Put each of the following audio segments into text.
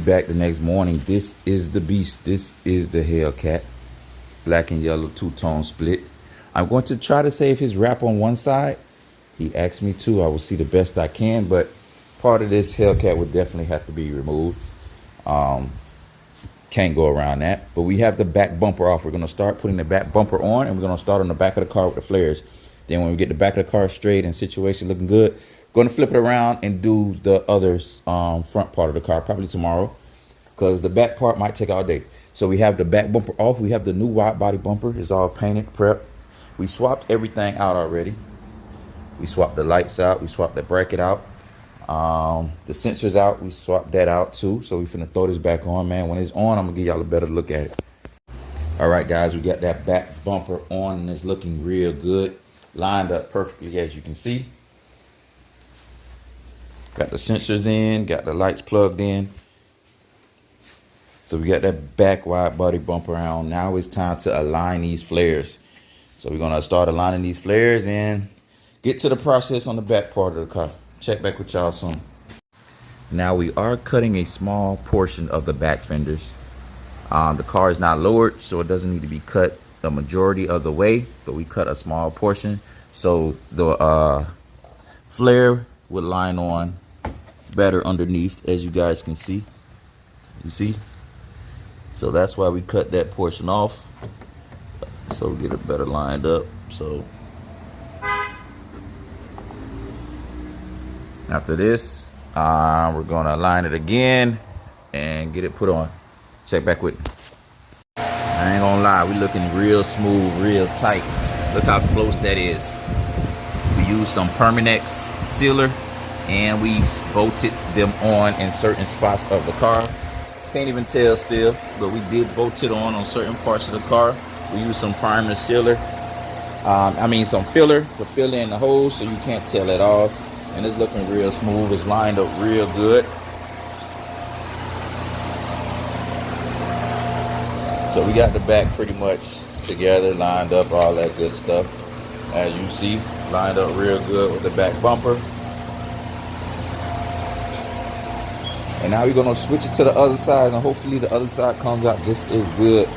back the next morning. This is the beast. This is the Hellcat. Black and yellow two-tone split. I'm going to try to save his wrap on one side. He asked me to. I will see the best I can, but part of this Hellcat would definitely have to be removed. Can't go around that. But we have the back bumper off. We're going to start putting the back bumper on, and we're going to start on the back of the car with the flares. Then when we get the back of the car straight and situation looking good, going to flip it around and do the other front part of the car probably tomorrow, because the back part might take all day. So we have the back bumper off. We have the new wide body bumper. It's all painted, prepped. We swapped everything out already. We swapped the lights out. We swapped the bracket out. The sensors out. We swapped that out too. So we finna throw this back on, man. When it's on, I'm gonna give y'all a better look at it. All right, guys, we got that back bumper on and it's looking real good. Lined up perfectly, as you can see. Got the sensors in, got the lights plugged in. So we got that back wide body bumper on. Now it's time to align these flares. So we're gonna start aligning these flares and get to the process on the back part of the car. Check back with y'all soon. Now we are cutting a small portion of the back fenders. The car is not lowered, so it doesn't need to be cut the majority of the way, but we cut a small portion. So the flare would line on better underneath, as you guys can see. You see? So that's why we cut that portion off, so we get it better lined up. So after this, we're gonna align it again and get it put on. Check back with me. I ain't gonna lie, we looking real smooth, real tight. Look how close that is. We used some Permanex sealer and we bolted them on in certain spots of the car. Can't even tell still, but we did bolt it on certain parts of the car. We used some primer sealer. Some filler to fill in the holes so you can't tell at all. And it's looking real smooth. It's lined up real good. So we got the back pretty much together, lined up, all that good stuff. As you see, lined up real good with the back bumper. And now we're gonna switch it to the other side, and hopefully the other side comes out just as good.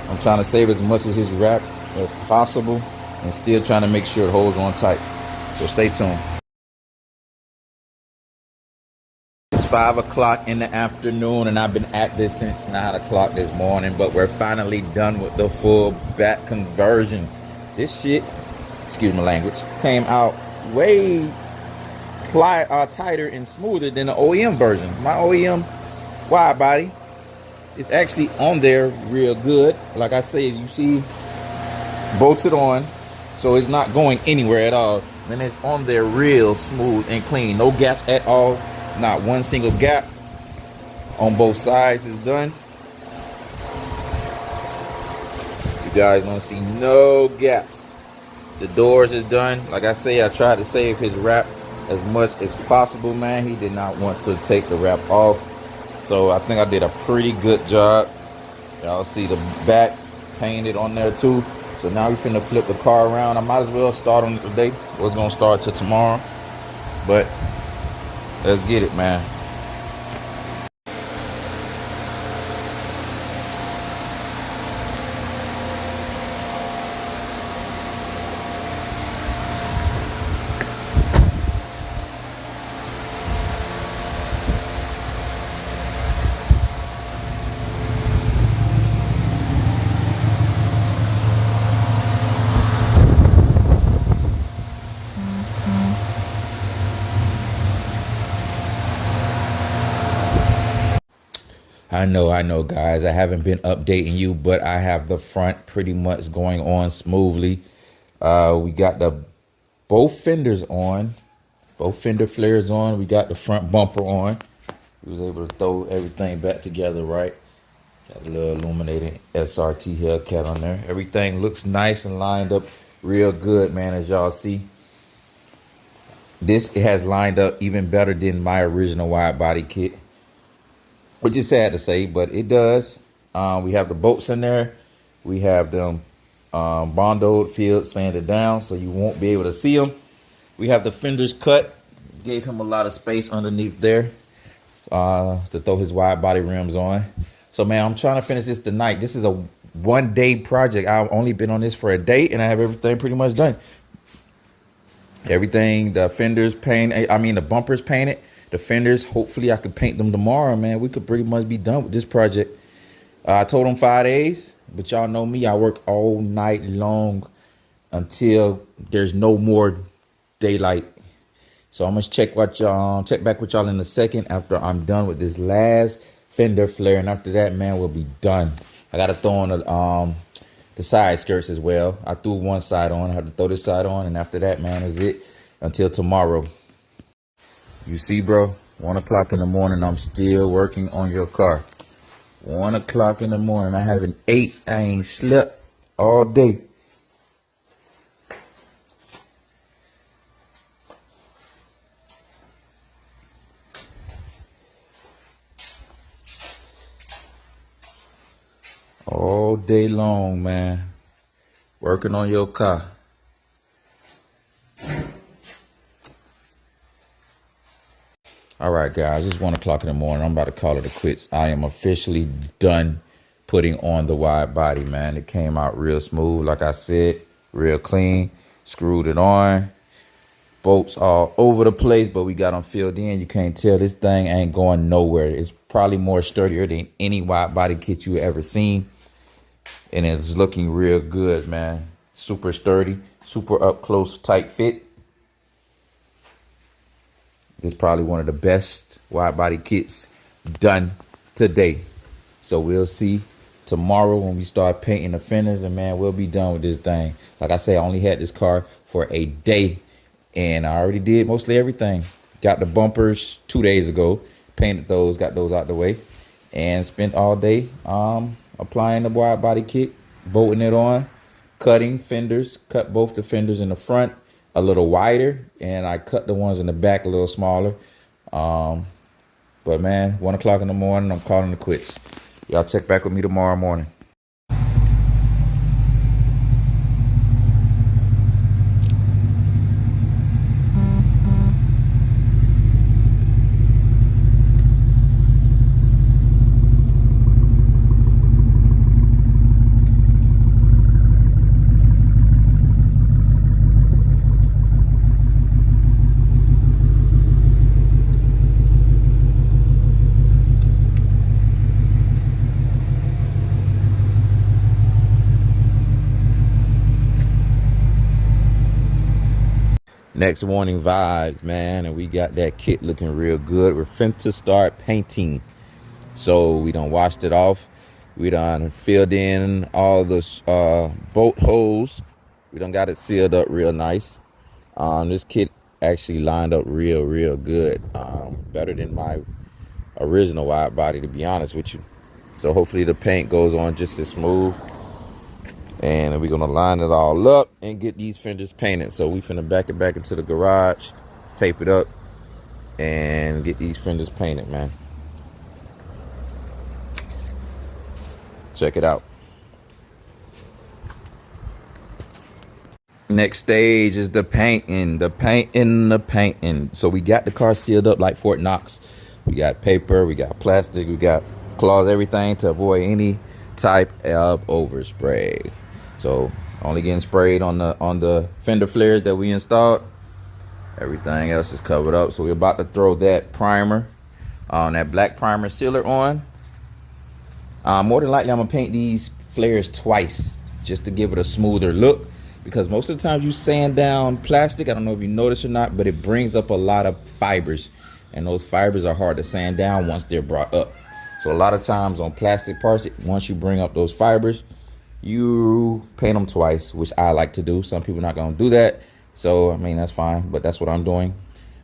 I'm trying to save as much of his wrap as possible and still trying to make sure it holds on tight. So stay tuned. It's 5 o'clock in the afternoon and I've been at this since 9 o'clock this morning, but we're finally done with the full back conversion. This shit, excuse my language, came out way tighter and smoother than the OEM version. My OEM wide body is actually on there real good. Like I say, you see, bolted on, so it's not going anywhere at all. And it's on there real smooth and clean. No gaps at all. Not one single gap on both sides is done. You guys don't see no gaps. The doors is done. Like I say, I tried to save his wrap as much as possible, man. He did not want to take the wrap off. So I think I did a pretty good job. Y'all see the back painted on there too. So now we finna flip the car around. I might as well start on it today. I was gonna start till tomorrow, but let's get it, man. I know, guys. I haven't been updating you, but I have the front pretty much going on smoothly. We got both fenders on, both fender flares on. We got the front bumper on. We was able to throw everything back together right. Got a little illuminated SRT Hellcat on there. Everything looks nice and lined up real good, man, as y'all see. This has lined up even better than my original wide body kit, which is sad to say, but it does. We have the bolts in there. We have them bondoed, filled, sanded down, so you won't be able to see them. We have the fenders cut. Gave him a lot of space underneath there. to throw his wide body rims on. So man, I'm trying to finish this tonight. This is a 1 day project. I've only been on this for a day and I have everything pretty much done. Everything, the fenders painted, I mean the bumpers painted, the fenders, hopefully I could paint them tomorrow, man. We could pretty much be done with this project. I told them 5 days, but y'all know me, I work all night long until there's no more daylight. So I'm gonna check back with y'all in a second after I'm done with this last fender flare, and after that, man, we'll be done. I gotta throw on the side skirts as well. I threw one side on, I have to throw this side on, and after that, man, is it until tomorrow. You see, bro, 1 o'clock in the morning, I'm still working on your car. 1 o'clock in the morning, I haven't ate, I ain't slept all day. All day long, man, working on your car. All right, guys, it's 1 o'clock in the morning. I'm about to call it a quits. I am officially done putting on the wide body, man. It came out real smooth, like I said, real clean. Screwed it on. Bolts all over the place, but we got them filled in. You can't tell this thing ain't going nowhere. It's probably more sturdier than any wide body kit you ever seen. And it's looking real good, man. Super sturdy, super up close, tight fit. This is probably one of the best wide body kits done today. So we'll see tomorrow when we start painting the fenders, and man, we'll be done with this thing. Like I say, I only had this car for a day and I already did mostly everything. Got the bumpers 2 days ago, painted those, got those out the way, and spent all day applying the wide body kit, bolting it on, cutting fenders, cut both the fenders in the front a little wider, and I cut the ones in the back a little smaller. But man, 1 o'clock in the morning, I'm calling it quits. Y'all check back with me tomorrow morning. Next morning vibes, man, and we got that kit looking real good. We're finna start painting. So we done washed it off. We done filled in all the bolt holes. We done got it sealed up real nice. This kit actually lined up real good. Better than my original wide body, to be honest with you. So hopefully the paint goes on just as smooth. And we're gonna line it all up and get these fenders painted. So we finna back it back into the garage, tape it up, and get these fenders painted, man. Check it out. Next stage is the painting. So we got the car sealed up like Fort Knox. We got paper, we got plastic, we got claws, everything to avoid any type of overspray. So only getting sprayed on the fender flares that we installed. Everything else is covered up. So we're about to throw that primer on, that black primer sealer on. More than likely I'm gonna paint these flares twice just to give it a smoother look, because most of the time you sand down plastic, I don't know if you notice or not, but it brings up a lot of fibers, and those fibers are hard to sand down once they're brought up. So a lot of times on plastic parts, once you bring up those fibers, you paint them twice, which I like to do. Some people are not going to do that. So, I mean, that's fine, but that's what I'm doing.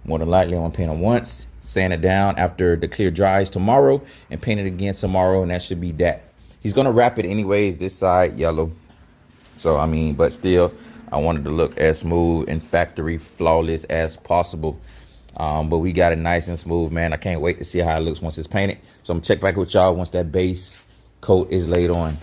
More than likely, I'm going to paint them once, sand it down after the clear dries tomorrow, and paint it again tomorrow, and that should be that. He's going to wrap it anyways, this side yellow. So, I mean, but still, I wanted to look as smooth and factory flawless as possible. But we got it nice and smooth, man. I can't wait to see how it looks once it's painted. So I'm going to check back with y'all once that base coat is laid on.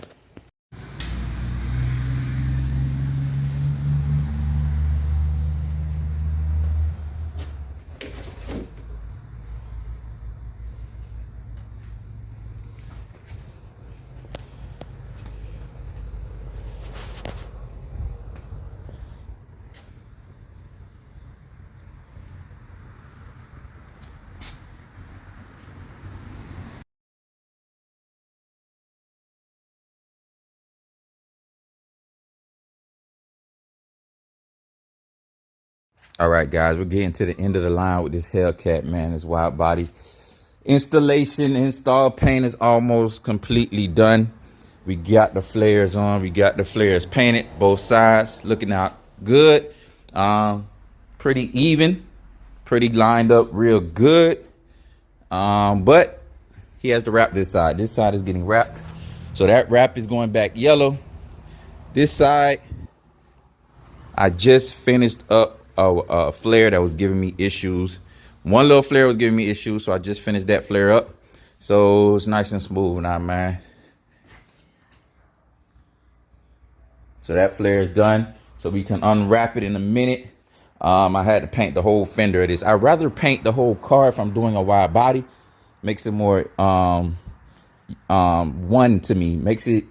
All right, guys, we're getting to the end of the line with this Hellcat, man. This wide body install paint is almost completely done. We got the flares on. We got the flares painted, both sides, looking out good. Pretty even, pretty lined up real good. But he has to wrap this side. This side is getting wrapped. So that wrap is going back yellow. This side, I just finished up a flare that was giving me issues. One little flare was giving me issues, so I just finished that flare up. So it's nice and smooth now, man. So that flare is done. So we can unwrap it in a minute. I had to paint the whole fender of this. I'd rather paint the whole car if I'm doing a wide body. Makes it more one to me. Makes it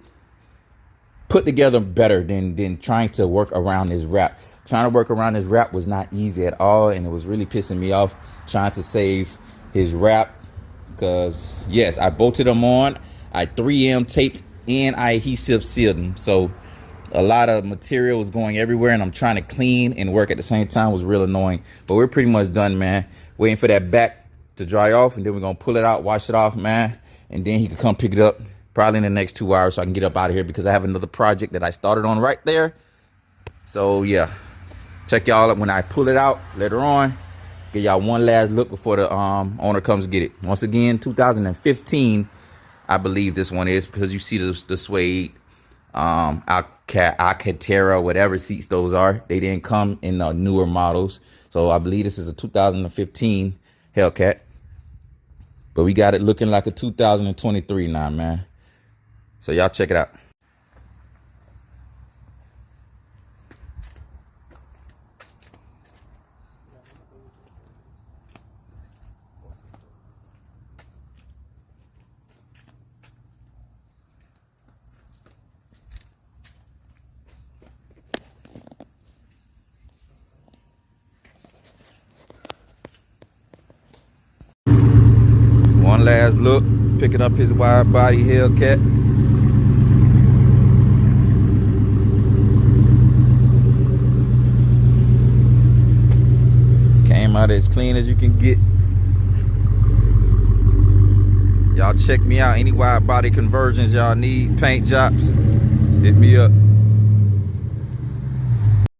put together better than trying to work around this wrap. Trying to work around this wrap was not easy at all, and it was really pissing me off trying to save his wrap. Because yes, I bolted them on, I 3M taped, and I adhesive sealed them. So a lot of material was going everywhere, and I'm trying to clean and work at the same time. It was real annoying. But we're pretty much done, man. Waiting for that back to dry off, and then we're gonna pull it out, wash it off, man, and then he can come pick it up probably in the next 2 hours so I can get up out of here, because I have another project that I started on right there. So yeah, check y'all up when I pull it out later on. Give y'all one last look before the owner comes get it. Once again, 2015, I believe this one is, because you see the suede Alcantara, whatever seats those are. They didn't come in the newer models, so I believe this is a 2015 Hellcat. But we got it looking like a 2023 now, man. So y'all check it out. One last look, picking up his wide body Hellcat. Came out as clean as you can get. Y'all check me out. Any wide body conversions y'all need, paint jobs, hit me up.